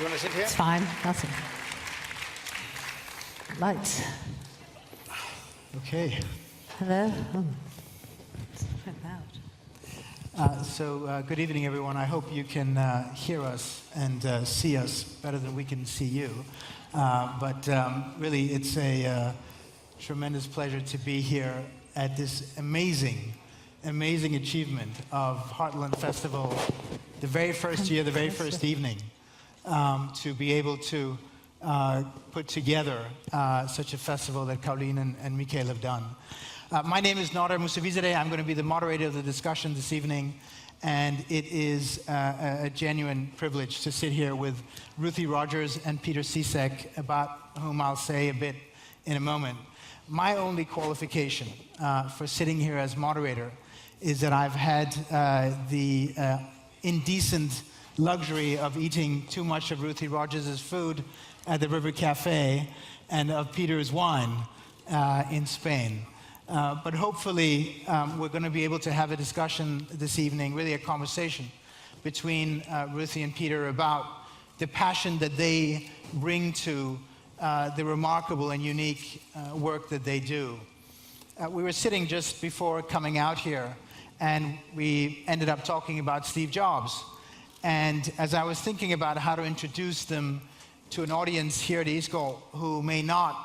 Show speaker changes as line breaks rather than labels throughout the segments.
want to sit here?
It's fine. Nothing. Lights.
Okay.
Hello. Oh. It's quite loud.
Good evening, everyone. I hope you can hear us and see us better than we can see you. Really, it's a tremendous pleasure to be here at this amazing achievement of Heartland Festival, the very first year, the very first evening, to be able to put together such a festival that Caroline and Mikael have done. My name is Nora Musavizadeh. I'm going to be the moderator of the discussion this evening, and it is a genuine privilege to sit here with RUTH ROGERS and Peter SISSECK, about whom I'll say a bit in a moment. My only qualification for sitting here as moderator is that I've had the indecent luxury of eating too much of RUTH ROGERS' food at the River Cafe and of Peter's wine in Spain. But hopefully we're going to be able to have a discussion this evening, really a conversation between RUTH and Peter about the passion that they bring to the remarkable and unique work that they do. We were sitting just before coming out here, and we ended up talking about Steve Jobs. And as I was thinking about how to introduce them to an audience here at ISKCOL who may not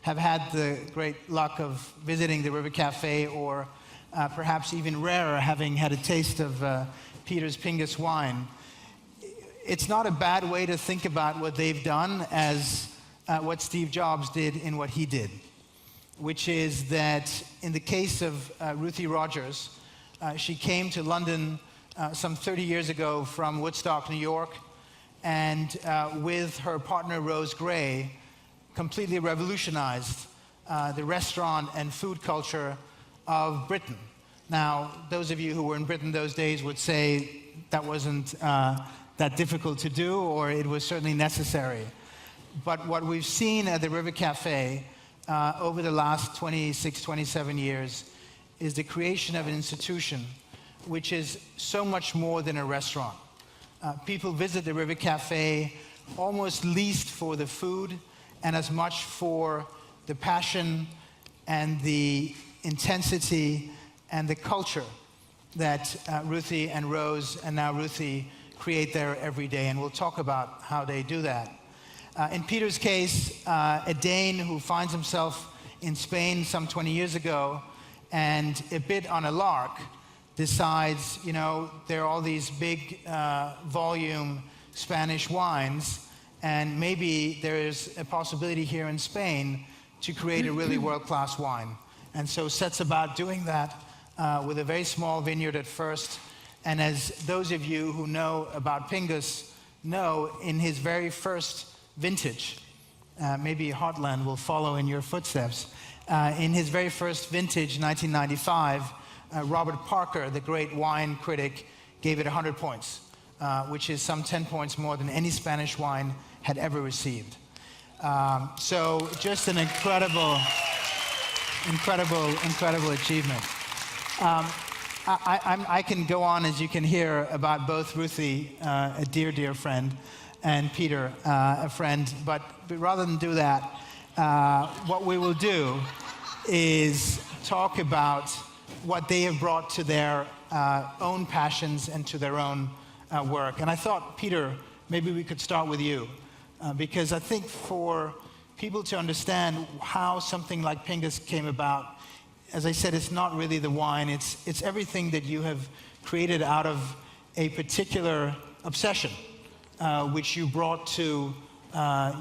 have had the great luck of visiting the River Cafe, or perhaps even rarer, having had a taste of Peter's Pingus wine, it's not a bad way to think about what they've done as what Steve Jobs did in what he did, which is that in the case of RUTH ROGERS, she came to London some 30 years ago from Woodstock, New York, and with her partner Rose Gray, completely revolutionized the restaurant and food culture of Britain. Now, those of you who were in Britain those days would say that wasn't that difficult to do, or it was certainly necessary. But what we've seen at the River Cafe over the last 26, 27 years is the creation of an institution which is so much more than a restaurant. People visit the River Cafe almost least for the food and as much for the passion and the intensity and the culture that RUTH and Rose and now RUTH create there every day. And we'll talk about how they do that. In Peter's case, a Dane who finds himself in Spain some 20 years ago, and a bit on a lark, decides, you know, there are all these big volume Spanish wines, and maybe there's a possibility here in Spain to create a really world-class wine. And so sets about doing that with a very small vineyard at first. And as those of you who know about Pingus know, in his very first vintage, maybe Heartland will follow in your footsteps. In his very first vintage, 1995, Robert Parker, the great wine critic, gave it 100 points, which is some 10 points more than any Spanish wine had ever received. So just an incredible achievement. I can go on, as you can hear, about both RUTH, a dear friend, and Peter, a friend, but rather than do that, what we will do is talk about what they have brought to their own passions and to their own work. And I thought, Peter, maybe we could start with you, because I think for people to understand how something like Pingus came about, as I said, it's not really the wine, it's everything that you have created out of a particular obsession, which you brought to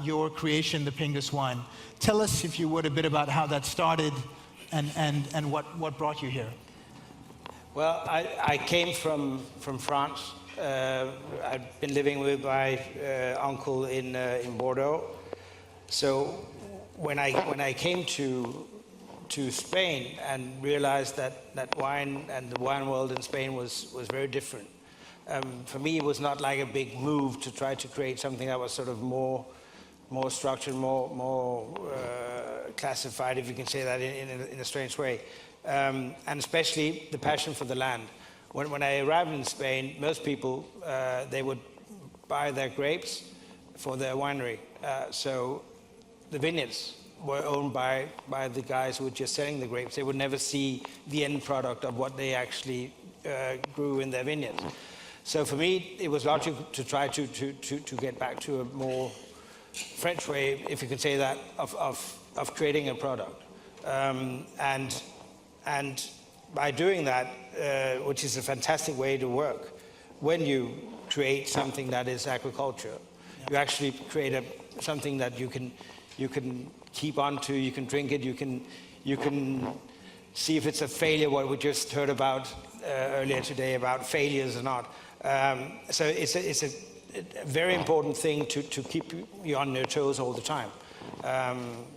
your creation, the Pingus wine. Tell us, if you would, a bit about how that started and what brought you here.
Well, I came from France. I'd been living with my uncle in Bordeaux. So when I came to Spain and realized that wine and the wine world in Spain was very different, for me it was not like a big move to try to create something that was sort of more structured, more classified, if you can say that in a strange way, and especially the passion for the land. When I arrived in Spain, most people they would buy their grapes, for their winery. So the vineyards were owned by the guys who were just selling the grapes. They would never see the end product of what they actually grew in their vineyards. So for me, it was logical to try to get back to a more French way, if you could say that, of creating a product. And by doing that, which is a fantastic way to work, when you create something that is agriculture, you actually create something that you can keep on to, you can drink it, you can see if it's a failure, what we just heard about earlier today about failures or not. So it's a very important thing to keep you on your toes all the time.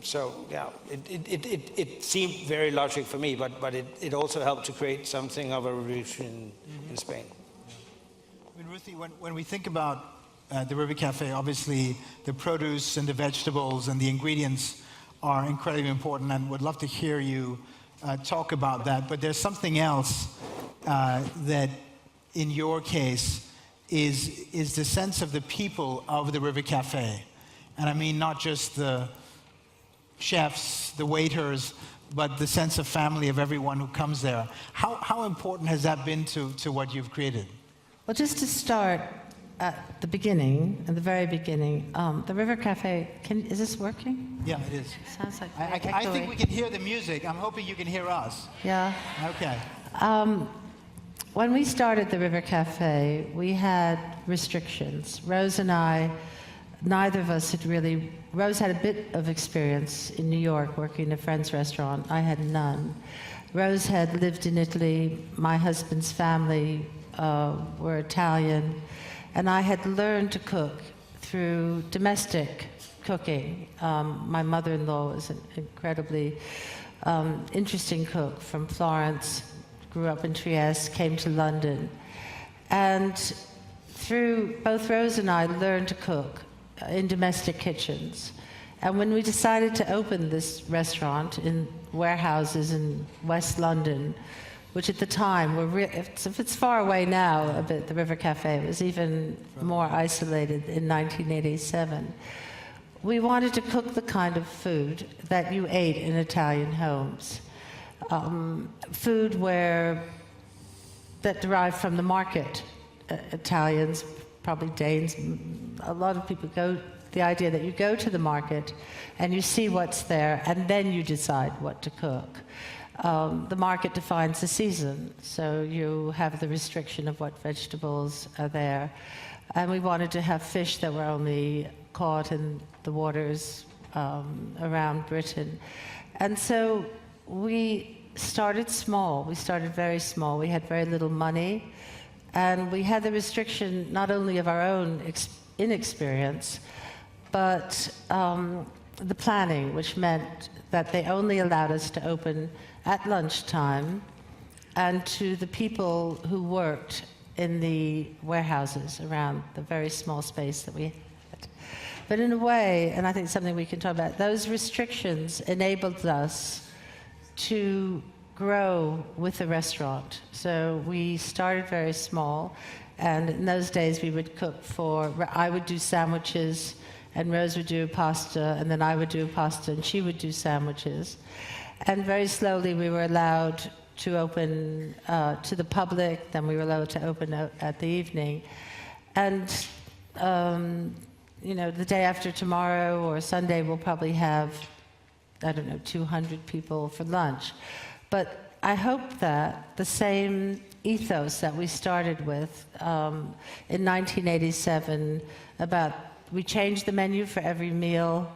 So yeah, it seemed very logical for me, but it also helped to create something of a revolution in Spain.
I mean, Ruthie, when we think about the River Cafe, obviously the produce and the vegetables and the ingredients are incredibly important, and would love to hear you talk about that. But there's something else that, in your case, is the sense of the people of the River Cafe. And I mean not just the chefs, the waiters, but the sense of family of everyone who comes there. How important has that been to what you've created?
Well, just to start at the beginning, at the very beginning, the River Cafe, is this working?
Yeah, it is.
Sounds like
I think we can hear the music. I'm hoping you can hear us.
Yeah.
Okay.
When we started the River Cafe, we had restrictions. Rose and I, neither of us had really, Rose had a bit of experience in New York working in a friend's restaurant. I had none. Rose had lived in Italy. My husband's family were Italian. And I had learned to cook through domestic cooking. My mother-in-law was an incredibly interesting cook from Florence, grew up in Trieste, came to London. And through, both Rose and I learned to cook in domestic kitchens. And when we decided to open this restaurant in warehouses in West London, which at the time were, if it's far away now a bit, the River Cafe, it was even more isolated in 1987. We wanted to cook the kind of food that you ate in Italian homes. Food that derived from the market. Italians, probably Danes, a lot of people the idea that you go to the market and you see what's there and then you decide what to cook. The market defines the season, so you have the restriction of what vegetables are there. And we wanted to have fish that were only caught in the waters around Britain. And so we started small. We started very small. We had very little money. And we had the restriction not only of our own inexperience, but the planning, which meant that they only allowed us to open at lunchtime, and to the people who worked in the warehouses around the very small space that we had. But in a way, and I think something we can talk about, those restrictions enabled us to grow with the restaurant. So we started very small, and in those days we would cook I would do sandwiches, and Rose would do pasta, and then I would do pasta, and she would do sandwiches. And very slowly we were allowed to open to the public, then we were allowed to open at the evening. And the day after tomorrow or Sunday we'll probably have, 200 people for lunch. But I hope that the same ethos that we started with in 1987 we changed the menu for every meal.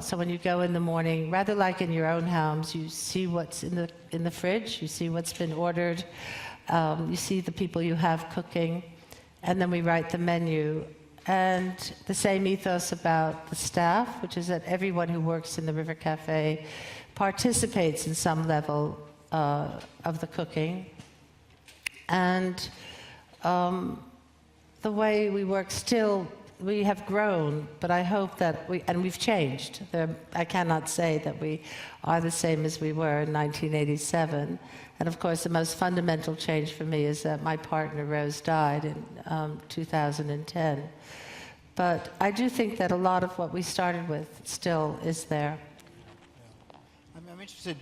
So when you go in the morning, rather like in your own homes, you see what's in the fridge, you see what's been ordered, you see the people you have cooking, and then we write the menu. And the same ethos about the staff, which is that everyone who works in the River Cafe participates in some level of the cooking. And the way we work still, we have grown, but I hope that we've changed. I cannot say that we are the same as we were in 1987. And of course, the most fundamental change for me is that my partner, Rose, died in 2010. But I do think that a lot of what we started with still is there.
I'm interested,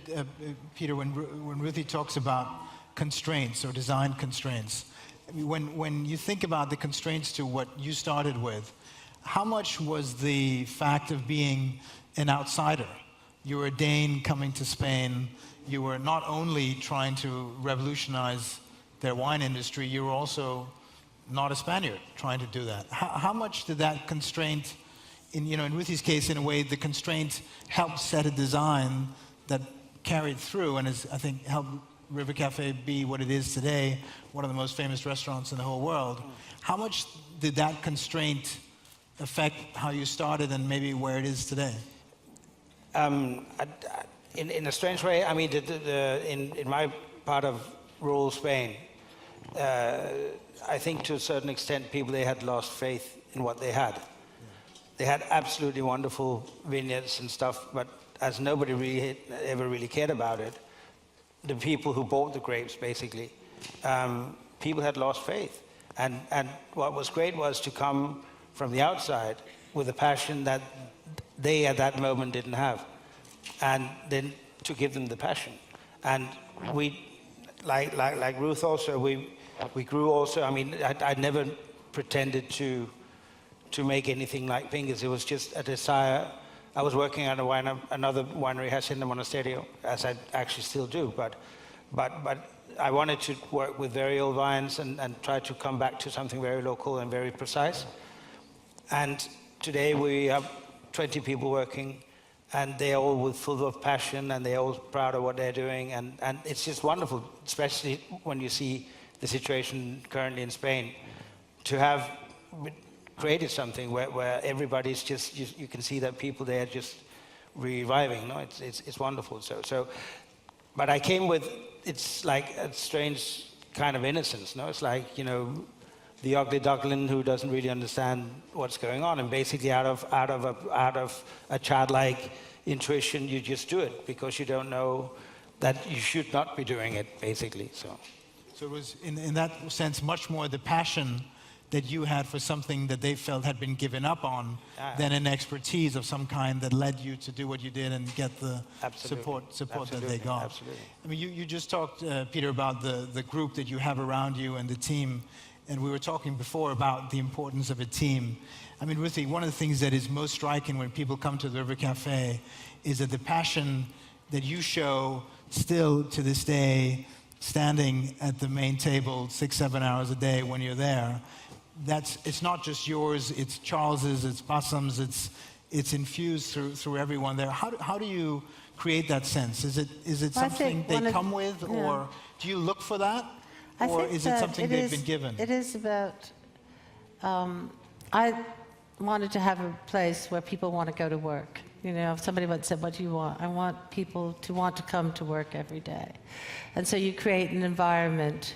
Peter, when Ruthie talks about constraints or design constraints. I mean, when you think about the constraints to what you started with, how much was the fact of being an outsider? You were a Dane coming to Spain. You were not only trying to revolutionize their wine industry, you were also not a Spaniard trying to do that. How much did that constraint, in Ruthie's case, in a way, the constraint helped set a design that carried through and has, I think, helped River Cafe be what it is today, one of the most famous restaurants in the whole world. How much did that constraint affect how you started and maybe where it is today?
In a strange way, I mean, in my part of rural Spain, I think to a certain extent people, they had lost faith in what they had. They had absolutely wonderful vineyards and stuff, but as nobody ever really cared about it, the people who bought the grapes, basically, people had lost faith. And what was great was to come from the outside with a passion that they at that moment didn't have, and then to give them the passion. And we, like Ruth also, we grew also. I mean, I never pretended to make anything like Fingers. It was just a desire. I was working at another winery, Hacienda Monasterio, as I actually still do, but I wanted to work with very old vines and try to come back to something very local and very precise. And today we have 20 people working, and they're all full of passion, and they're all proud of what they're doing, and it's just wonderful, especially when you see the situation currently in Spain, to have created something where everybody's just, you can see that people there just reviving. No, it's wonderful. So, but I came with, it's like a strange kind of innocence. No, it's like, the ugly duckling who doesn't really understand what's going on, and basically out of a childlike intuition, you just do it because you don't know that you should not be doing it, basically. So
it was in that sense much more the passion that you had for something that they felt had been given up on than an expertise of some kind that led you to do what you did and get the support that they got.
Absolutely.
I mean, you just talked, Peter, about the group that you have around you and the team, and we were talking before about the importance of a team. I mean, Ruthie, one of the things that is most striking when people come to the River Cafe is that the passion that you show still to this day, standing at the main table 6-7 hours a day when you're there, it's not just yours, it's Charles's, it's Bassam's, it's infused through everyone there. How do you create that sense? Is it something they come with, or do you look for that? Or is it something they've been given?
It is about, I wanted to have a place where people want to go to work. If somebody once said, what do you want? I want people to want to come to work every day. And so you create an environment,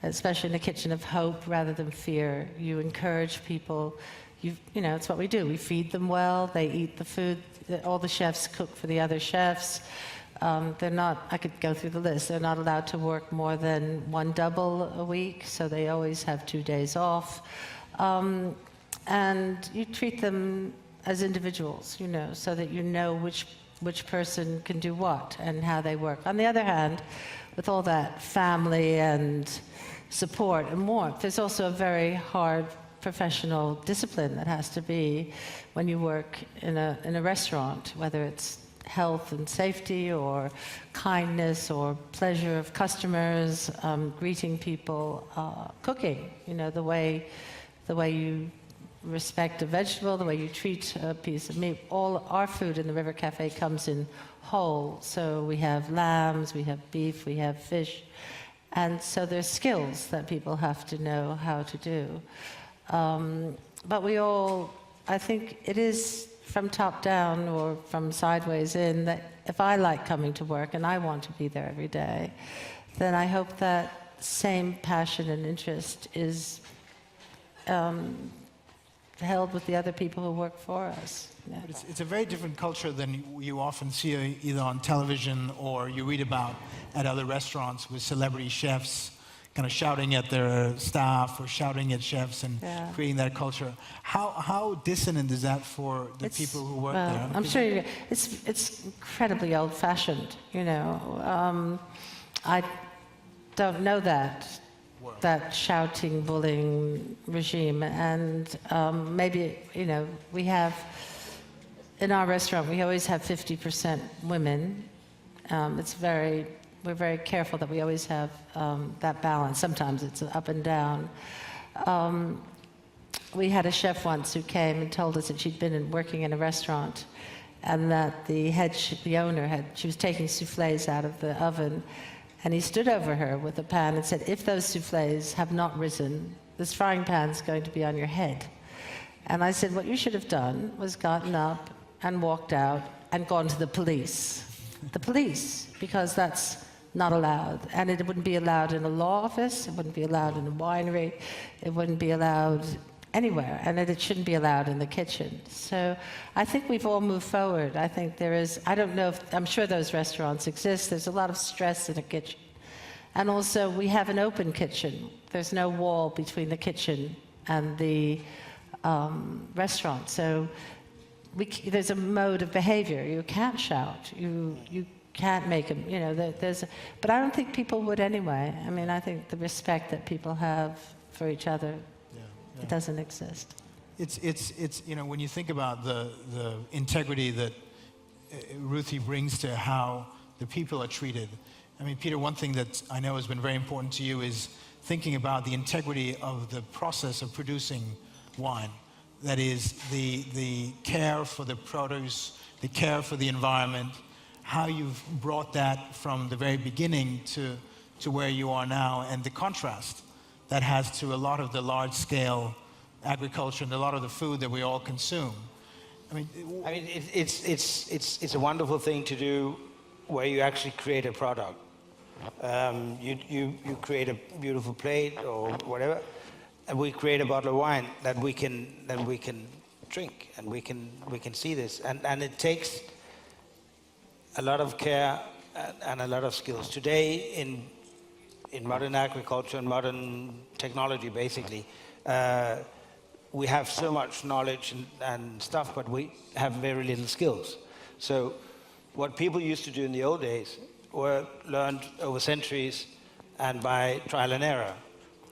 especially in the kitchen, of hope rather than fear. You encourage people. It's what we do. We feed them well. They eat the food. All the chefs cook for the other chefs. They're not, I could go through the list, they're not allowed to work more than 1 double a week, so they always have 2 days off. And you treat them as individuals, so that you know which person can do what and how they work. On the other hand, with all that family and support and warmth, there's also a very hard professional discipline that has to be when you work in a restaurant, whether it's health and safety or kindness or pleasure of customers, greeting people, cooking, the way you respect a vegetable, the way you treat a piece of meat. All our food in the River Cafe comes in whole. So we have lambs, we have beef, we have fish. And so there's skills that people have to know how to do. But we all, I think it is from top down or from sideways in, that if I like coming to work and I want to be there every day, then I hope that same passion and interest is held with the other people who work for us. Yeah.
But it's a very different culture than you often see either on television or you read about at other restaurants with celebrity chefs kind of shouting at their staff or shouting at chefs and
Yeah.
creating that culture. How dissonant is that for the people who work
well,
there?
I'm sure it's incredibly old-fashioned. You know, I don't know that shouting, bullying regime, and maybe we have in our restaurant we always have 50% women. We're very careful that we always have that balance. Sometimes it's up and down. We had a chef once who came and told us that she'd been working in a restaurant, and that the owner she was taking soufflés out of the oven, and he stood over her with a pan and said, "If those soufflés have not risen, this frying pan's going to be on your head." And I said, what you should have done was gotten up and walked out and gone to the police. The police, because that's not allowed. And it wouldn't be allowed in a law office, it wouldn't be allowed in a winery, it wouldn't be allowed anywhere, and it shouldn't be allowed in the kitchen. So I think we've all moved forward. I think there is, I don't know I'm sure those restaurants exist. There's a lot of stress in a kitchen. And also we have an open kitchen. There's no wall between the kitchen and the restaurant. So there's a mode of behavior. You can't shout. You can't make them, but I don't think people would anyway. I mean, I think the respect that people have for each other, it doesn't exist.
It's when you think about the integrity that Ruthie brings to how the people are treated. I mean, Peter, one thing that I know has been very important to you is thinking about the integrity of the process of producing wine. That is the care for the produce, the care for the environment, how you've brought that from the very beginning to where you are now, and the contrast that has to a lot of the large-scale agriculture and a lot of the food that we all consume. I mean,
it's a wonderful thing to do where you actually create a product. You create a beautiful plate or whatever, and we create a bottle of wine that we can drink, and we can see this, and it takes a lot of care and a lot of skills. Today in modern agriculture and modern technology, basically, we have so much knowledge and stuff, but we have very little skills. So what people used to do in the old days were learned over centuries and by trial and error.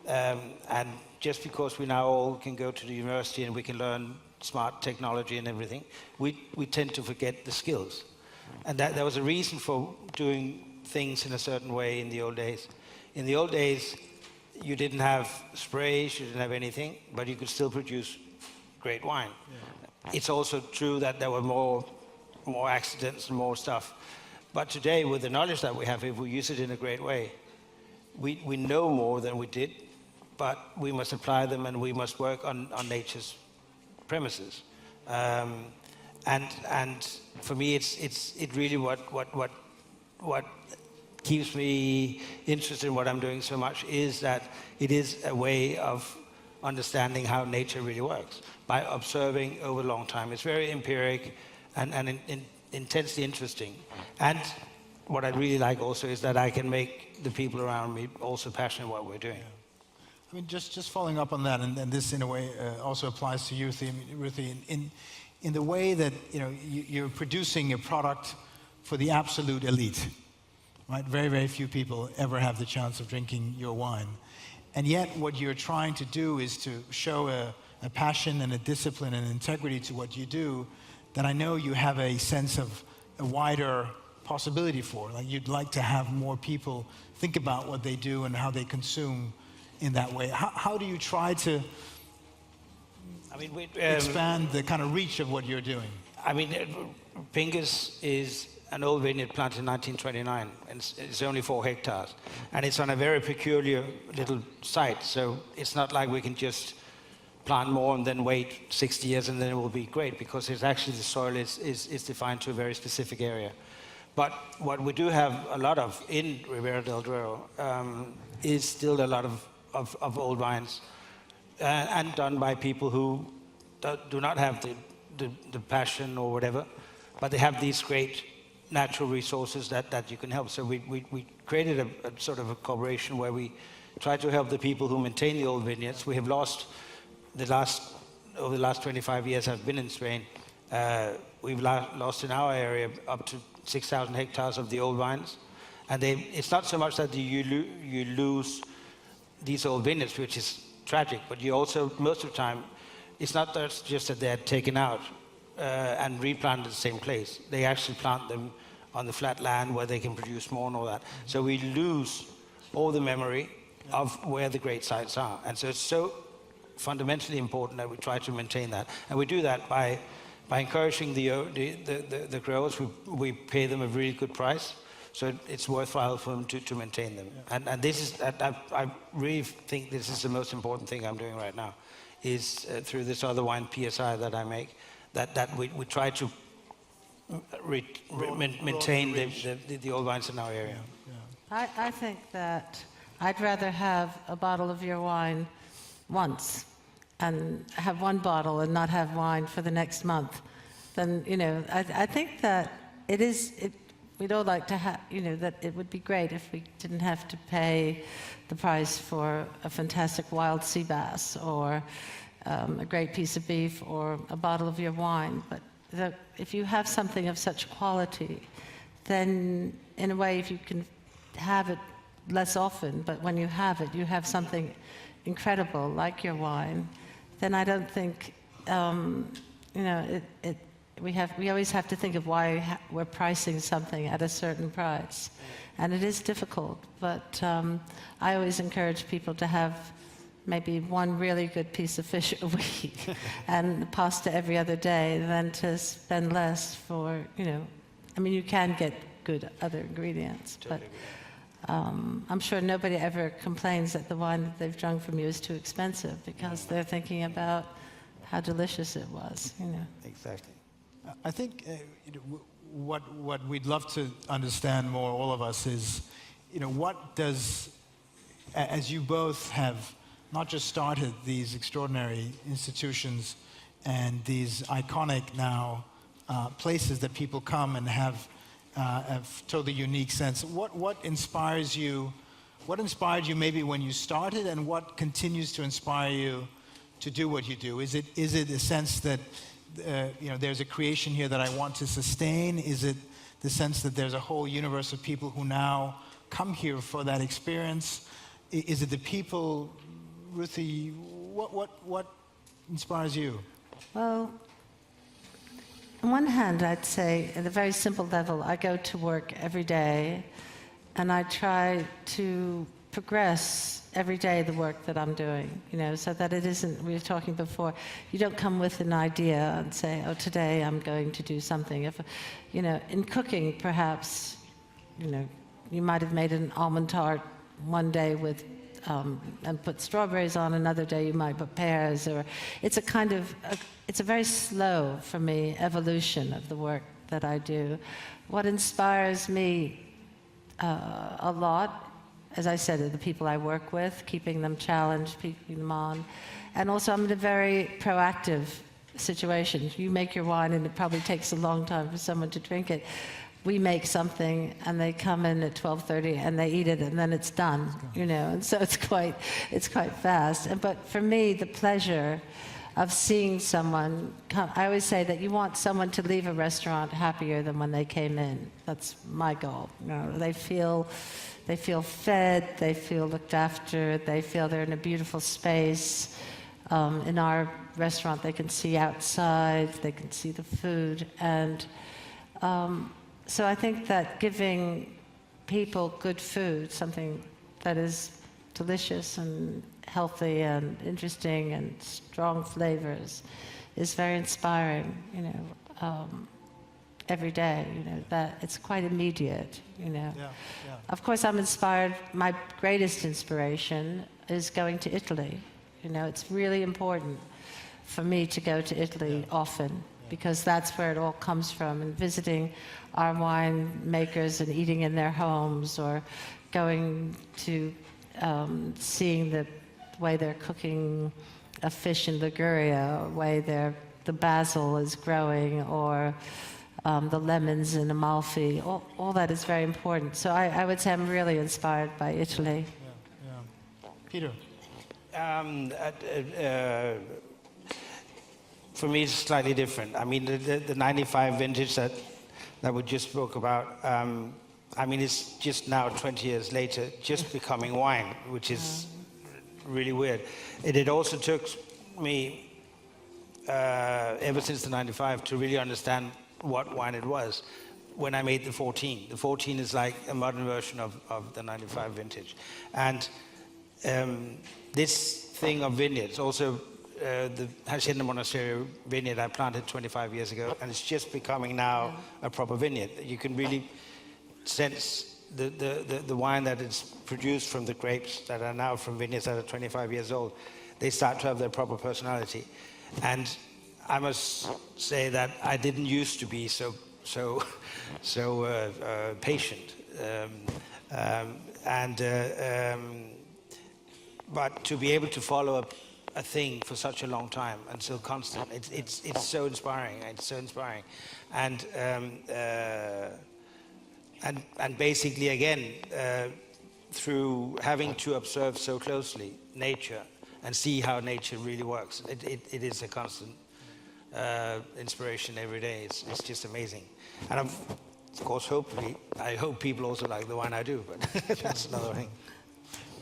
And just because we now all can go to the university and we can learn smart technology and everything, we tend to forget the skills. And that there was a reason for doing things in a certain way in the old days. In the old days, you didn't have sprays, you didn't have anything, but you could still produce great wine. Yeah. It's also true that there were more accidents and more stuff. But today, with the knowledge that we have, if we use it in a great way, we know more than we did, but we must apply them and we must work on nature's premises. And for me, it really what keeps me interested in what I'm doing so much is that it is a way of understanding how nature really works by observing over a long time. It's very empiric and intensely interesting. And what I really like also is that I can make the people around me also passionate what we're doing.
Yeah. I mean, just following up on that, and this in a way also applies to you, Ruthie, in the way that you're producing a product for the absolute elite. Right? Very, very few people ever have the chance of drinking your wine. And yet what you're trying to do is to show a passion and a discipline and integrity to what you do that I know you have a sense of a wider possibility for. Like you'd like to have more people think about what they do and how they consume in that way. How do you try to expand the kind of reach of what you're doing?
I mean, Pingus is an old vineyard planted in 1929, and it's only 4 hectares. And it's on a very peculiar little site, so it's not like we can just plant more and then wait 60 years and then it will be great, because it's actually the soil is defined to a very specific area. But what we do have a lot of in Ribera del Duero is still a lot of old vines, and done by people who do not have the passion or whatever, but they have these great natural resources that you can help. So we created a sort of a cooperation where we try to help the people who maintain the old vineyards. We have lost over the last 25 years I've been in Spain, we've lost in our area up to 6,000 hectares of the old vines. And it's not so much that you lose these old vineyards, which is tragic, but you also, most of the time, it's not just that they're taken out and replanted in the same place. They actually plant them on the flat land where they can produce more and all that. So we lose all the memory of where the great sites are. And so it's so fundamentally important that we try to maintain that. And we do that by encouraging the growers. We pay them a really good price, so it's worthwhile for them to maintain them. Yeah. And this is, I really think this is the most important thing I'm doing right now, is through this other wine PSI that I make, that we try to maintain the old vines in our area.
Yeah. I think that I'd rather have a bottle of your wine once and have one bottle and not have wine for the next month than, I think that we'd all like to have, that it would be great if we didn't have to pay the price for a fantastic wild sea bass or a great piece of beef or a bottle of your wine. But if you have something of such quality, then in a way, if you can have it less often, but when you have it, you have something incredible like your wine, then I don't think, we always have to think of why we're pricing something at a certain price. And it is difficult, but I always encourage people to have maybe one really good piece of fish a week and pasta every other day than to spend less for, you can get good other ingredients, but I'm sure nobody ever complains that the wine that they've drunk from you is too expensive because they're thinking about how delicious it was,
Exactly.
I think what we'd love to understand more, all of us, is, what does, as you both have not just started these extraordinary institutions and these iconic now places that people come and have totally unique sense. What inspires you? What inspired you maybe when you started, and what continues to inspire you to do what you do? Is it a sense that there's a creation here that I want to sustain? Is it the sense that there's a whole universe of people who now come here for that experience? Is it the people, Ruthie? What inspires you?
Well, on one hand, I'd say, at a very simple level, I go to work every day, and I try to progress every day the work that I'm doing, so that it isn't, we were talking before, you don't come with an idea and say, oh, today I'm going to do something. If, in cooking, perhaps, you might have made an almond tart one day with and put strawberries on. Another day you might put pears, or it's a very slow, for me, evolution of the work that I do. What inspires me a lot, as I said, are the people I work with, keeping them challenged, keeping them on. And also I'm in a very proactive situation. You make your wine and it probably takes a long time for someone to drink it. We make something and they come in at 12:30 and they eat it and then it's done, and so it's quite fast. But for me, the pleasure of seeing someone come, I always say that you want someone to leave a restaurant happier than when they came in. That's my goal. They feel fed, they feel looked after, they feel they're in a beautiful space. In our restaurant, they can see outside, they can see the food, and so I think that giving people good food, something that is delicious and healthy and interesting and strong flavors, is very inspiring, every day, that it's quite immediate, Yeah. Of course, I'm inspired, my greatest inspiration is going to Italy. It's really important for me to go to Italy often, because that's where it all comes from, and visiting our winemakers and eating in their homes, or going to seeing the way they're cooking a fish in Liguria, or the way the basil is growing, or the lemons in Amalfi. All that is very important. So I would say I'm really inspired by Italy.
Yeah. Peter?
For me, it's slightly different. I mean, the 95 vintage that we just spoke about, I mean, it's just now 20 years later, just becoming wine, which is really weird. It also took me, ever since the 95, to really understand what wine it was when I made the 14. The 14 is like a modern version of the 95 vintage. And this thing of vineyards, also the Hacienda Monasterio vineyard I planted 25 years ago, and it's just becoming now a proper vineyard. You can really sense the wine that is produced from the grapes that are now from vineyards that are 25 years old. They start to have their proper personality. And I must say that I didn't used to be so patient. But to be able to follow up a thing for such a long time and so constant, it's so inspiring. It's so inspiring, and basically again, through having to observe so closely nature and see how nature really works, it is a constant inspiration every day. It's just amazing, and of course, I hope people also like the wine I do, but that's another thing.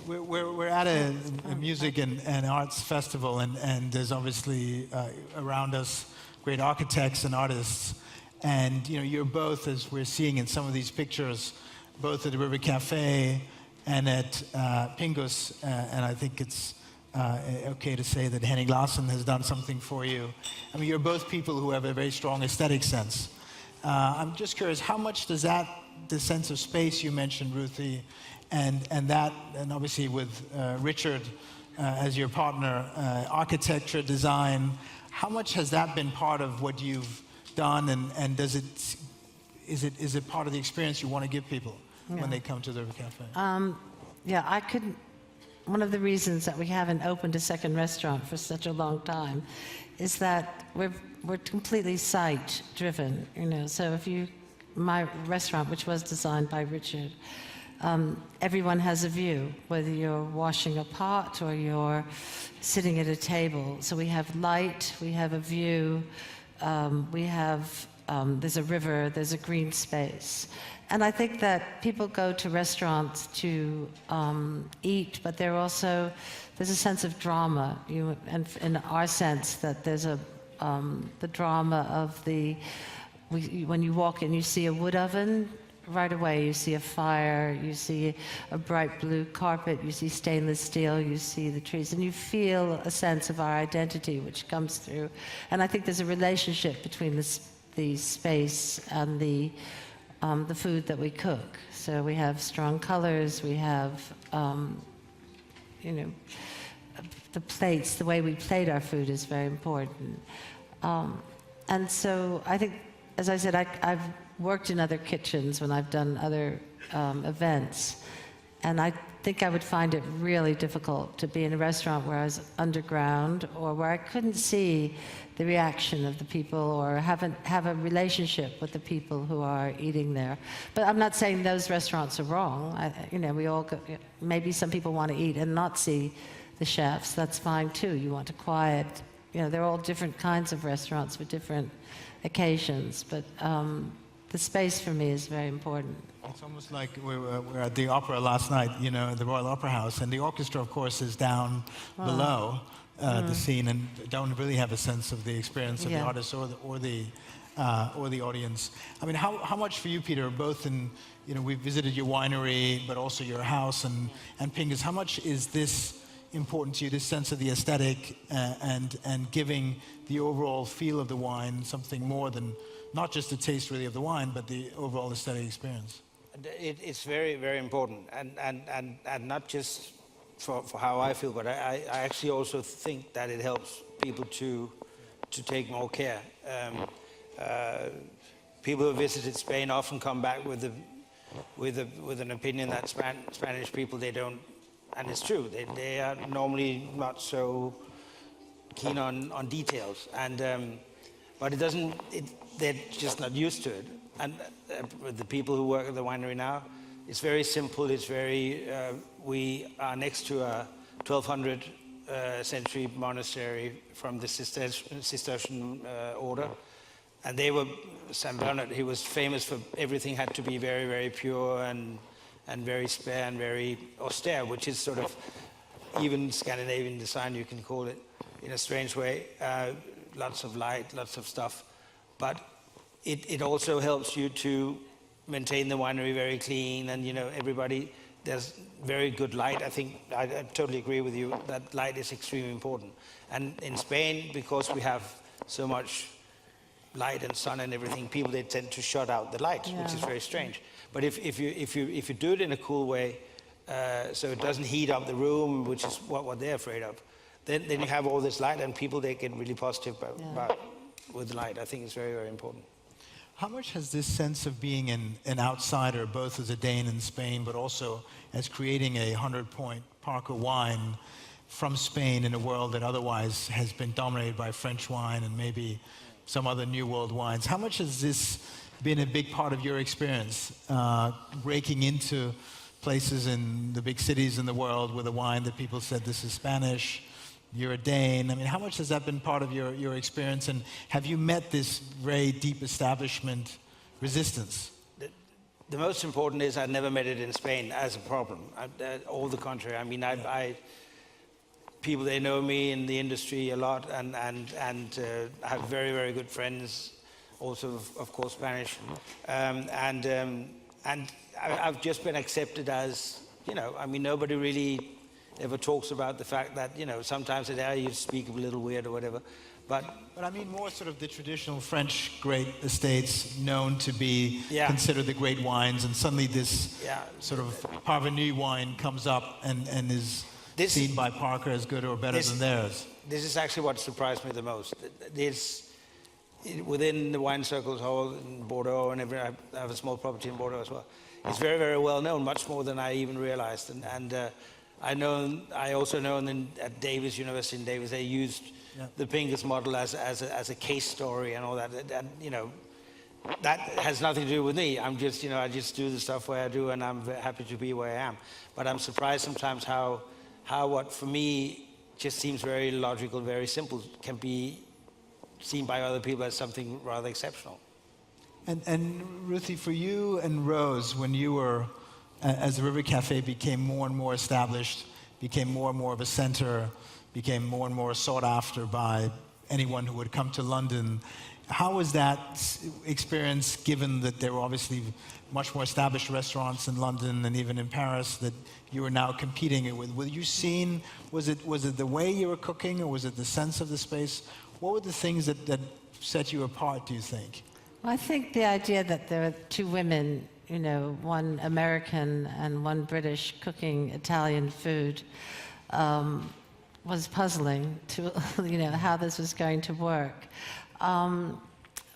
We're at a music and arts festival, and there's obviously around us great architects and artists. And you're both, as we're seeing in some of these pictures, both at the River Cafe and at Pingus. And I think it's okay to say that Henning Larsen has done something for you. I mean, you're both people who have a very strong aesthetic sense. I'm just curious, how much does the sense of space you mentioned, Ruthie, and obviously with Richard as your partner, architecture, design, how much has that been part of what you've done, and is it part of the experience you want to give people when they come to the River Cafe?
I couldn't. One of the reasons that we haven't opened a second restaurant for such a long time is that we're completely site driven. So my restaurant, which was designed by Richard, everyone has a view, whether you're washing a pot or you're sitting at a table. So we have light, we have a view, there's a river, there's a green space. And I think that people go to restaurants to eat, but there's a sense of drama. And in our sense, that there's the drama of when you walk in, you see a wood oven. Right away, you see a fire, you see a bright blue carpet, you see stainless steel, you see the trees, and you feel a sense of our identity which comes through. And I think there's a relationship between the space and the food that we cook. So we have strong colors, we have, the plates, the way we plate our food is very important. And so I think, as I said, I've worked in other kitchens when I've done other events, and I think I would find it really difficult to be in a restaurant where I was underground or where I couldn't see the reaction of the people or have a relationship with the people who are eating there. But I'm not saying those restaurants are wrong. We all go, maybe some people want to eat and not see the chefs. That's fine too. You want to quiet. They're all different kinds of restaurants with different occasions, but the space for me is very important.
It's almost like we were at the opera last night, at the Royal Opera House, and the orchestra, of course, is down below the scene, and don't really have a sense of the experience of the artist or the audience. I mean, how much for you, Peter, both in, we visited your winery, but also your house and Pingus, how much is this important to you, this sense of the aesthetic and giving the overall feel of the wine something more than not just the taste really of the wine, but the overall aesthetic experience?
It's very, very important, and not just for how I feel, but I actually also think that it helps people to take more care. People who visited Spain often come back with an opinion that Spanish people, they don't, and it's true, they are normally not so keen on details, but they're just not used to it. And with the people who work at the winery now, it's very simple. It's very, we are next to a 1200 century monastery from the Cistercian order. And they were, St. Bernard, he was famous for everything had to be very, very pure and very spare and very austere, which is sort of even Scandinavian design, you can call it, in a strange way. Lots of light, lots of stuff. But it also helps you to maintain the winery very clean, and everybody, there's very good light. I think I totally agree with you that light is extremely important. And in Spain, because we have so much light and sun and everything, people, they tend to shut out the light, which is very strange. But if you do it in a cool way, so it doesn't heat up the room, which is what they're afraid of, then you have all this light, and people, they get really positive about with light. I think it's very, very important.
How much has this sense of being an outsider, both as a Dane in Spain, but also as creating a 100-point Parker wine from Spain in a world that otherwise has been dominated by French wine and maybe some other New World wines, how much has this been a big part of your experience, breaking into places in the big cities in the world with a wine that people said, this is Spanish, you're a Dane? I mean, how much has that been part of your experience, and have you met this very deep establishment resistance?
The most important is I never met it in Spain as a problem. All the contrary. I mean, people, they know me in the industry a lot, and I have very, very good friends, also of course Spanish, and I've just been accepted as, I mean, nobody really ever talks about the fact that, sometimes you speak a little weird or whatever, but
I mean more sort of the traditional French great estates known to be considered the great wines, and suddenly this sort of Parvenu wine comes up and is seen by Parker as good or better than theirs.
This is actually what surprised me the most. Within the wine circles, all in Bordeaux and everything, I have a small property in Bordeaux as well. It's very, very well known, much more than I even realized. And I also know at Davis, University in Davis, they used the Pingus model as a case story and all that. And, that has nothing to do with me. I'm just, I just do the stuff where I do, and I'm happy to be where I am. But I'm surprised sometimes how what for me just seems very logical, very simple, can be seen by other people as something rather exceptional.
And Ruthie, for you and Rose, when you were, as the River Cafe became more and more established, became more and more of a center, became more and more sought after by anyone who would come to London, how was that experience, given that there were obviously much more established restaurants in London and even in Paris that you were now competing with? Were you seen, was it the way you were cooking, or was it the sense of the space? What were the things that set you apart, do you think?
Well, I think the idea that there are two women, one American and one British, cooking Italian food was puzzling to, how this was going to work.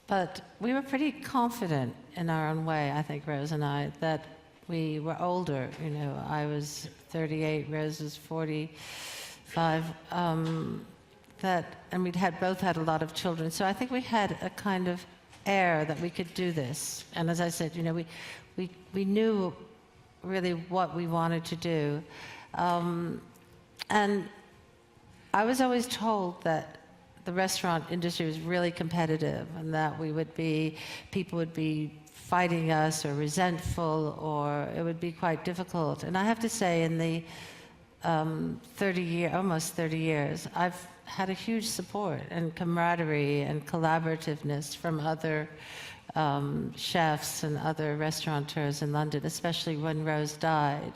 But we were pretty confident in our own way, I think, Rose and I, that we were older. I was 38, Rose was 45, and we'd both had a lot of children. So I think we had a kind of air that we could do this. And as I said, we knew really what we wanted to do. And I was always told that the restaurant industry was really competitive, and that people would be fighting us or resentful, or it would be quite difficult. And I have to say, in the almost 30 years, I've had a huge support and camaraderie and collaborativeness from other chefs and other restaurateurs in London, especially when Rose died.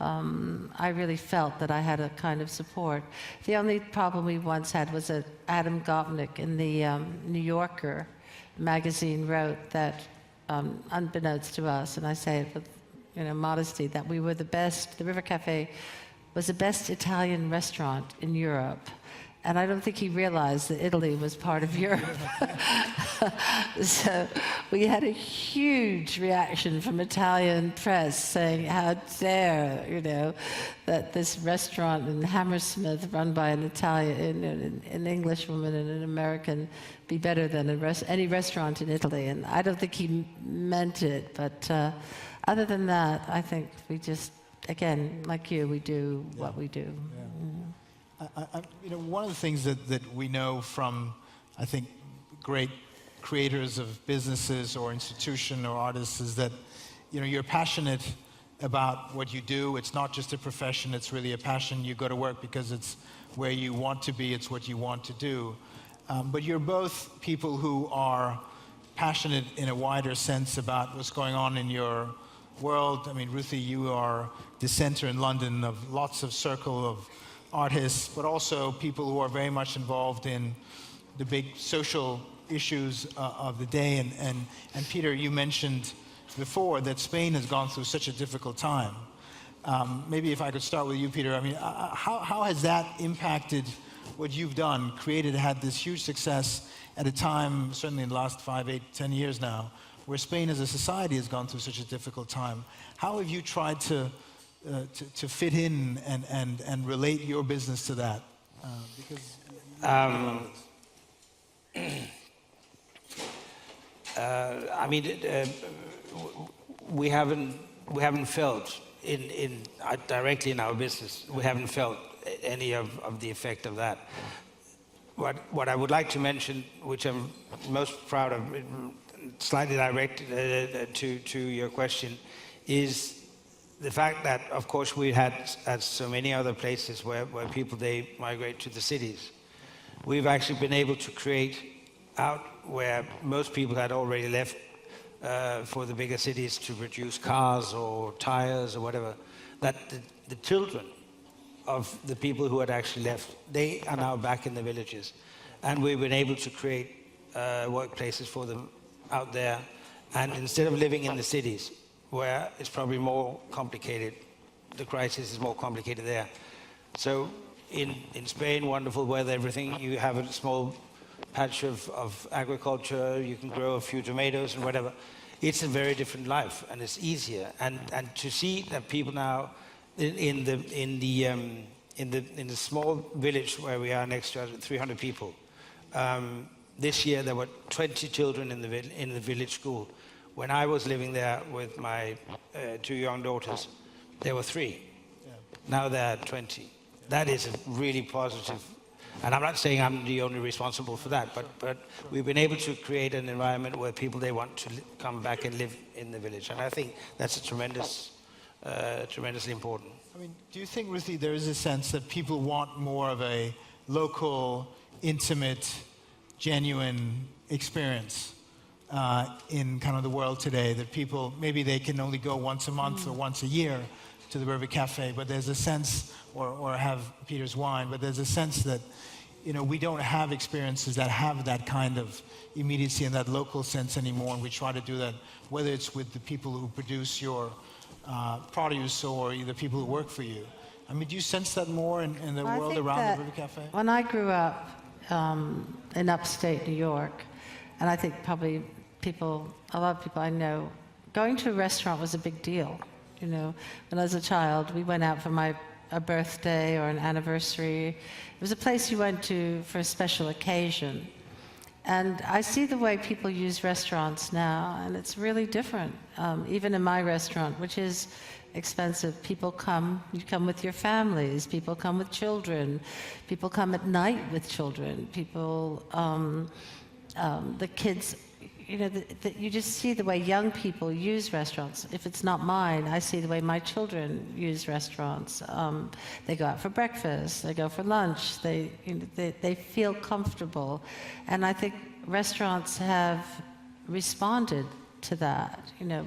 I really felt that I had a kind of support. The only problem we once had was that Adam Gopnik in the New Yorker magazine wrote that, unbeknownst to us, and I say it with modesty, that we were the River Cafe was the best Italian restaurant in Europe. And I don't think he realized that Italy was part of Europe. So we had a huge reaction from Italian press saying, how dare, that this restaurant in Hammersmith, run by an an English woman and an American, be better than any restaurant in Italy. And I don't think he meant it, but other than that, I think we just again, like you, we do what we do.
One of the things that we know from, I think, great creators of businesses or institution or artists is that, you're passionate about what you do. It's not just a profession, it's really a passion. You go to work because it's where you want to be, it's what you want to do. But you're both people who are passionate in a wider sense about what's going on in your world. I mean, Ruthie, you are the center in London of lots of circle of artists, but also people who are very much involved in the big social issues of the day. And Peter, you mentioned before that Spain has gone through such a difficult time. Maybe if I could start with you, Peter. I mean, how has that impacted what you've done, had this huge success at a time, certainly in the last 5, 8, 10 years now, where Spain as a society has gone through such a difficult time? How have you tried to fit in and relate your business to that?
I mean, we haven't felt directly in our business. We haven't felt any of the effect of that. What I would like to mention, which I'm most proud of, slightly direct to your question, is the fact that, of course, we had, as so many other places where people, they migrate to the cities. We've actually been able to create out where most people had already left for the bigger cities to produce cars or tires or whatever, that the children of the people who had actually left, they are now back in the villages. And we've been able to create workplaces for them out there. And instead of living in the cities, where it's probably more complicated, the crisis is more complicated there. So in Spain, wonderful weather, everything, you have a small patch of agriculture, you can grow a few tomatoes and whatever. It's a very different life, and it's easier. And to see that people now in the small village where we are next to 300 people, this year there were 20 children in the village school. When I was living there with my 2 young daughters, there were 3. Yeah. Now there are 20. Yeah. That is a really positive. And I'm not saying I'm the only responsible for that, but we've been able to create an environment where people, they want to come back and live in the village. And I think that's a tremendously important.
I mean, do you think, Ruthie, there is a sense that people want more of a local, intimate, genuine experience in kind of the world today, that people, maybe they can only go once a month or once a year to the River Cafe, but there's a sense, or have Peter's wine, but there's a sense that, we don't have experiences that have that kind of immediacy and that local sense anymore, and we try to do that, whether it's with the people who produce your produce or the people who work for you. I mean, do you sense that more in the world around the River Cafe?
When I grew up in upstate New York, and I think probably a lot of people I know, going to a restaurant was a big deal. When I was a child, we went out for a birthday or an anniversary. It was a place you went to for a special occasion. And I see the way people use restaurants now, and it's really different. Even in my restaurant, which is expensive, people come, you come with your families, people come with children, people come at night with children, people, the kids, you just see the way young people use restaurants. If it's not mine, I see the way my children use restaurants. They go out for breakfast, they go for lunch, they feel comfortable. And I think restaurants have responded to that,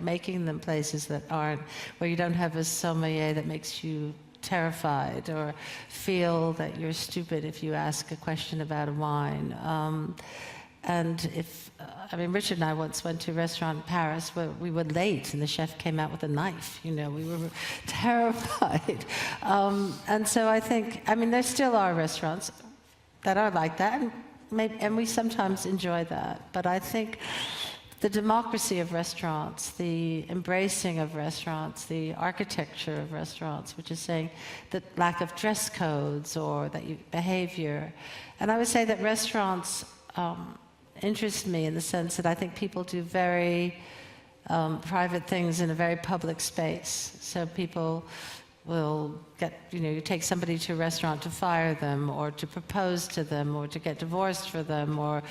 making them places that aren't, where you don't have a sommelier that makes you terrified or feel that you're stupid if you ask a question about a wine. And Richard and I once went to a restaurant in Paris where we were late and the chef came out with a knife. We were terrified. And so I think, there still are restaurants that are like that, and we sometimes enjoy that. But I think the democracy of restaurants, the embracing of restaurants, the architecture of restaurants, which is saying the lack of dress codes or behavior. And I would say that restaurants interest me in the sense that I think people do very private things in a very public space. So people will get, you take somebody to a restaurant to fire them or to propose to them or to get divorced for them or,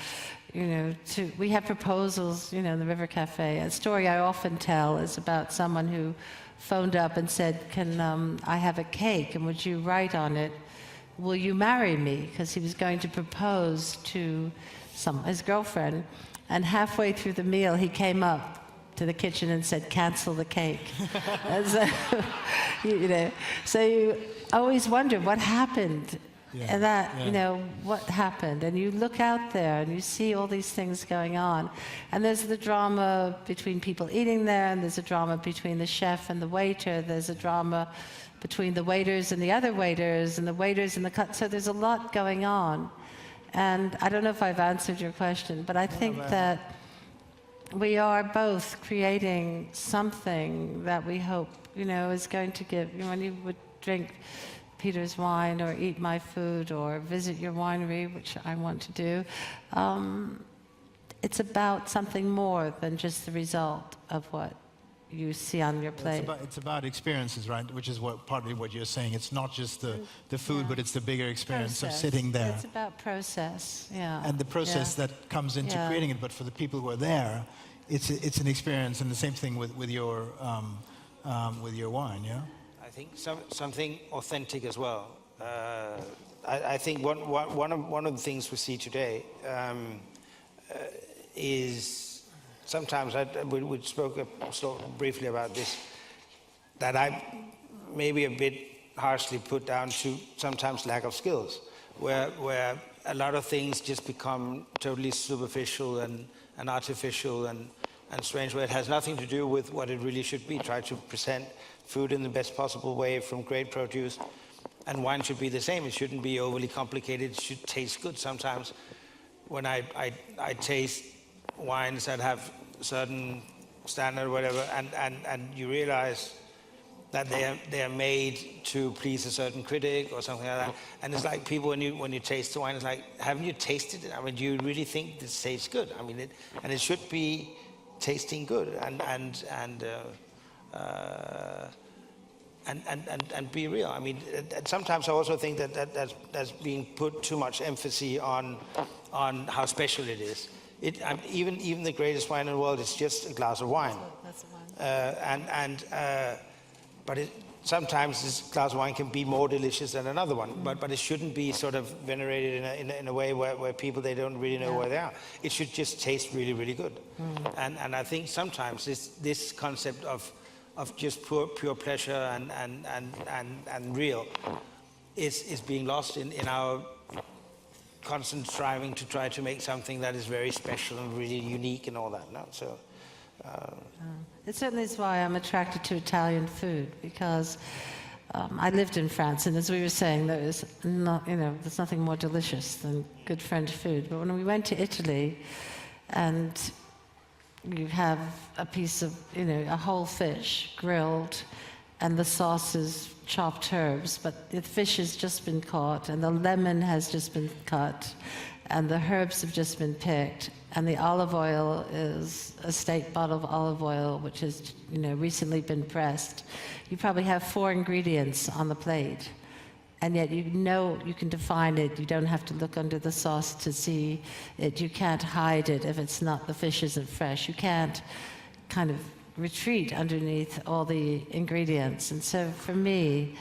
we have proposals, in the River Cafe. A story I often tell is about someone who phoned up and said, can I have a cake and would you write on it, will you marry me? Because he was going to propose to his girlfriend. And halfway through the meal, he came up to the kitchen and said, cancel the cake. And so, so you always wonder what happened.
Yeah.
And that, what happened? And you look out there and you see all these things going on. And there's the drama between people eating there, and there's a drama between the chef and the waiter. There's a drama between the waiters and the other waiters, and the waiters and the cut. So there's a lot going on. And I don't know if I've answered your question, but I think that we are both creating something that we hope, is going to give, when you would drink Peter's wine or eat my food or visit your winery, which I want to do, it's about something more than just the result of what you see on your plate.
It's about experiences, right? Which is partly what you're saying. It's not just the food, but it's the bigger experience of sitting there.
It's about process,
And the process that comes into creating it. But for the people who are there, it's an experience, and the same thing with your wine, yeah.
I think something authentic as well. I think one of the things we see today is sometimes we spoke briefly about this, that I maybe a bit harshly put down to sometimes lack of skills, where a lot of things just become totally superficial and artificial and strange, where it has nothing to do with what it really should be. Try to present food in the best possible way from great produce, and wine should be the same. It shouldn't be overly complicated. It should taste good. Sometimes when I taste wines that have certain standard or whatever, and you realize that they are made to please a certain critic or something like that, and it's like people when you taste the wine, it's like, haven't you tasted it? I mean, do you really think this tastes good? I mean, it should be tasting good and be real. I mean, sometimes I also think that's being put too much emphasis on how special it is. Even the greatest wine in the world is just a glass of wine.
That's a wine.
But sometimes this glass of wine can be more delicious than another one. But it shouldn't be sort of venerated in a way where people, they don't really know where they are. It should just taste really, really good. And I think sometimes this concept of just pure pleasure and real is being lost in our constant striving to try to make something that is very special and really unique and all that. No? So,
it certainly is why I'm attracted to Italian food, because I lived in France, and as we were saying, there's nothing more delicious than good French food. But when we went to Italy, and you have a piece of, a whole fish grilled, and the sauce is chopped herbs, but the fish has just been caught, and the lemon has just been cut, and the herbs have just been picked, and the olive oil is a state bottle of olive oil, which has, recently been pressed. You probably have 4 ingredients on the plate, and yet you can define it. You don't have to look under the sauce to see it. You can't hide it if it's not, the fish isn't fresh. You can't kind of retreat underneath all the ingredients. And so for me,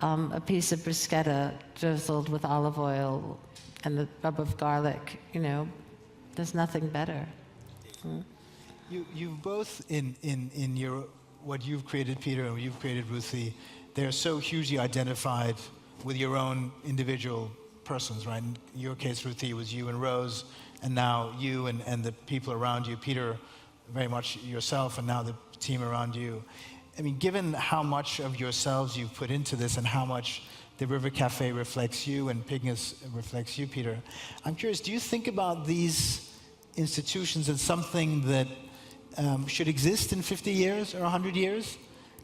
a piece of bruschetta drizzled with olive oil and a rub of garlic, there's nothing better.
You both in your what you've created, Peter, and what you've created, Ruthie, they're so hugely identified with your own individual persons, right? In your case, Ruthie, it was you and Rose, and now you and the people around you. Peter, very much yourself, and now the team around you. I mean, given how much of yourselves you've put into this and how much the River Cafe reflects you and Pignus reflects you, Peter, I'm curious, do you think about these institutions as something that should exist in 50 years or 100 years?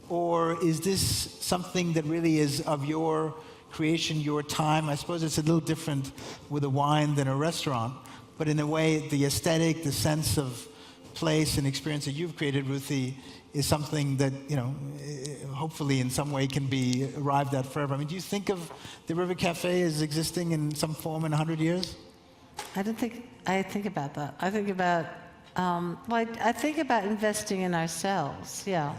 Or is this something that really is of your creation, your time? I suppose it's a little different with a wine than a restaurant, but in a way, the aesthetic, the sense of place and experience that you've created, Ruthie, is something that, you know, hopefully in some way can be arrived at forever. I mean, do you think of the River Cafe as existing in some form in 100 years?
I think about that. I think about, I think about investing in ourselves, yeah.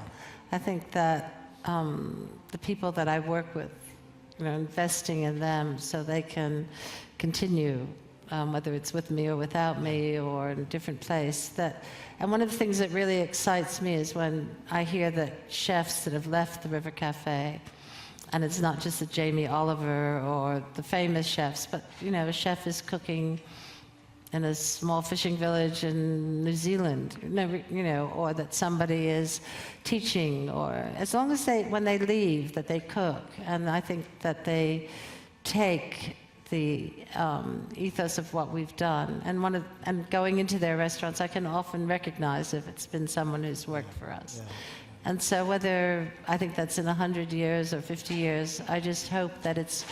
I think that the people that I work with, you know, investing in them so they can continue, whether it's with me or without me or in a different place. And one of the things that really excites me is when I hear that chefs that have left the River Cafe, and it's not just the Jamie Oliver or the famous chefs, but, you know, a chef is cooking in a small fishing village in New Zealand, you know, or that somebody is teaching, or as long as when they leave, that they cook. And I think that they take the ethos of what we've done. And going into their restaurants, I can often recognize if it's been someone who's worked for us. Yeah. And so whether I think that's in 100 years or 50 years, I just hope that it's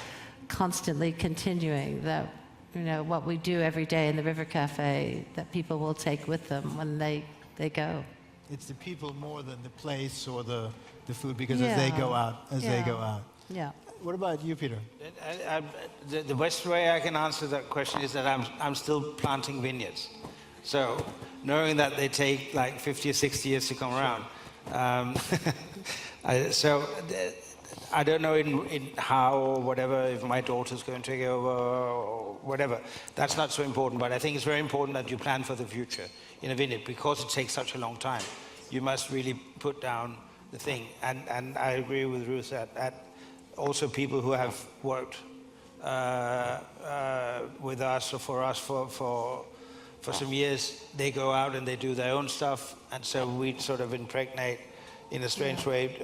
constantly continuing, that, you know, what we do every day in the River Cafe, that people will take with them when they go. It's the people more than the place or the food, because as they go out, they go out. Yeah. What about you, Peter?
The best way I can answer that question is that I'm still planting vineyards. So knowing that they take like 50 or 60 years to come around. I don't know in how or whatever, if my daughter's going to take over or whatever. That's not so important, but I think it's very important that you plan for the future in a vineyard, because it takes such a long time. You must really put down the thing. And I agree with Ruth that also people who have worked with us or for us for some years, they go out and they do their own stuff, and so we sort of impregnate in a strange way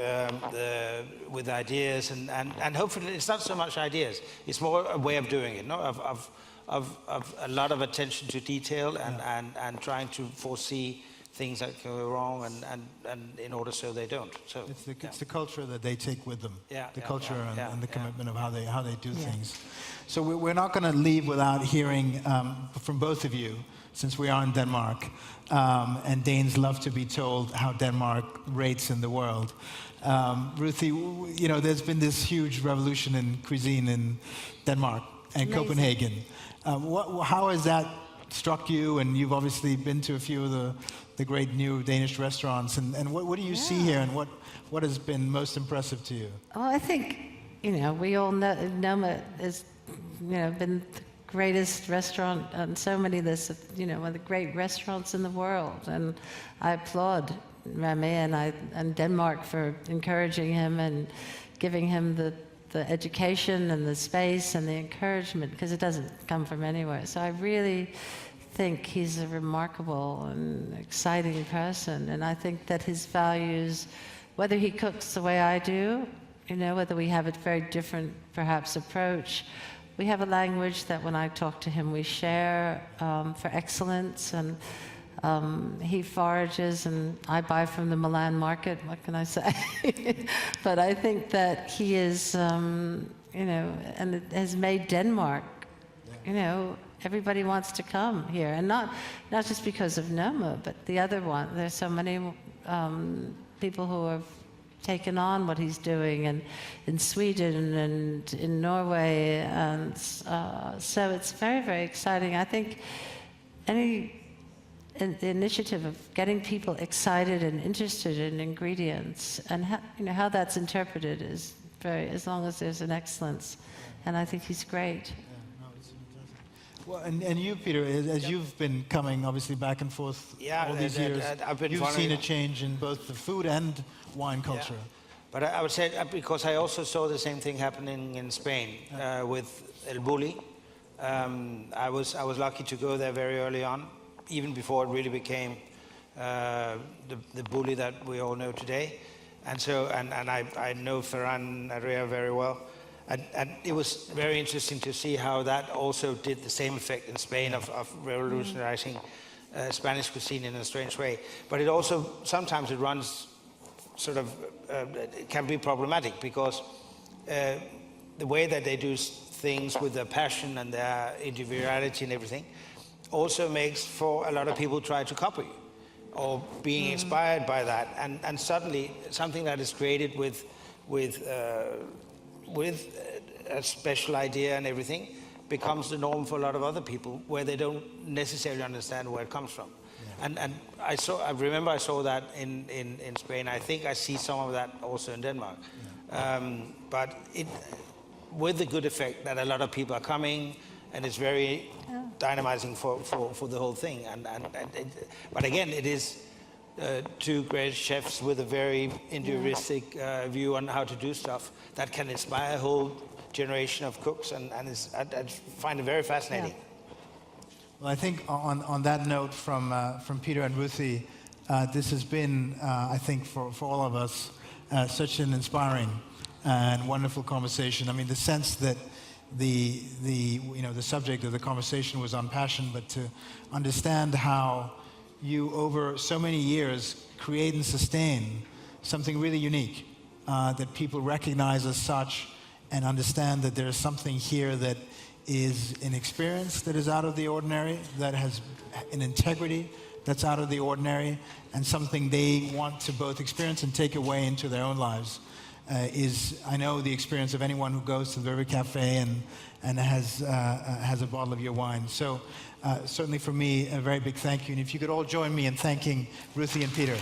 with ideas, and hopefully it's not so much ideas, it's more a way of doing it, no? Of a lot of attention to detail and trying to foresee things that can go wrong and in order so they don't. So
it's the culture that they take with them. The culture and the commitment of how they do things. So we're not going to leave without hearing from both of you, since we are in Denmark, and Danes love to be told how Denmark rates in the world. Ruthie, you know, there's been this huge revolution in cuisine in Denmark and Copenhagen. How has that struck you? And you've obviously been to a few of the great new Danish restaurants. And what do you see here, and what has been most impressive to you?
Well, I think, you know, we all know Noma has, you know, been the greatest restaurant on so many lists of, you know, one of the great restaurants in the world. And I applaud Remy and Denmark for encouraging him and giving him the education and the space and the encouragement, because it doesn't come from anywhere. So I really think he's a remarkable and exciting person, and I think that his values, whether he cooks the way I do, you know, whether we have a very different, perhaps, approach, we have a language that when I talk to him we share for excellence, and he forages and I buy from the Milan market, what can I say? But I think that he is, you know, and it has made Denmark, you know, everybody wants to come here, and not just because of Noma, but the other one. There's so many people who have taken on what he's doing, and in Sweden and in Norway, and so it's very, very exciting. I think the initiative of getting people excited and interested in ingredients, and how, you know, how that's interpreted is very, as long as there's an excellence, and I think he's great.
Well, and you, Peter, as you've been coming obviously back and forth all these years, you've seen a change in both the food and wine culture.
But I would say, because I also saw the same thing happening in Spain with El Bulli. I was lucky to go there very early on, even before it really became the Bulli that we all know today. And so, and I know Ferran Adrià very well. And it was very interesting to see how that also did the same effect in Spain of revolutionizing Spanish cuisine in a strange way. But it also, sometimes it runs sort of, it can be problematic, because the way that they do things with their passion and their individuality and everything also makes for a lot of people try to copy. or being inspired by that, and suddenly something that is created with a special idea and everything becomes the norm for a lot of other people, where they don't necessarily understand where it comes from. And I remember I saw that in Spain. I think I see some of that also in Denmark. But with the good effect that a lot of people are coming, and it's very dynamizing for the whole thing. But again, it is two great chefs with a very individualistic view on how to do stuff that can inspire a whole generation of cooks, and I find it very fascinating.
Well, I think on that note from Peter and Ruthie, this has been, I think, for all of us, such an inspiring and wonderful conversation. I mean, the sense that the subject of the conversation was on passion, but to understand how you, over so many years, create and sustain something really unique that people recognize as such, and understand that there is something here that is an experience that is out of the ordinary, that has an integrity that's out of the ordinary, and something they want to both experience and take away into their own lives. Is, I know, the experience of anyone who goes to the River Cafe and has a bottle of your wine. So certainly for me, a very big thank you. And if you could all join me in thanking Ruthie and Peter.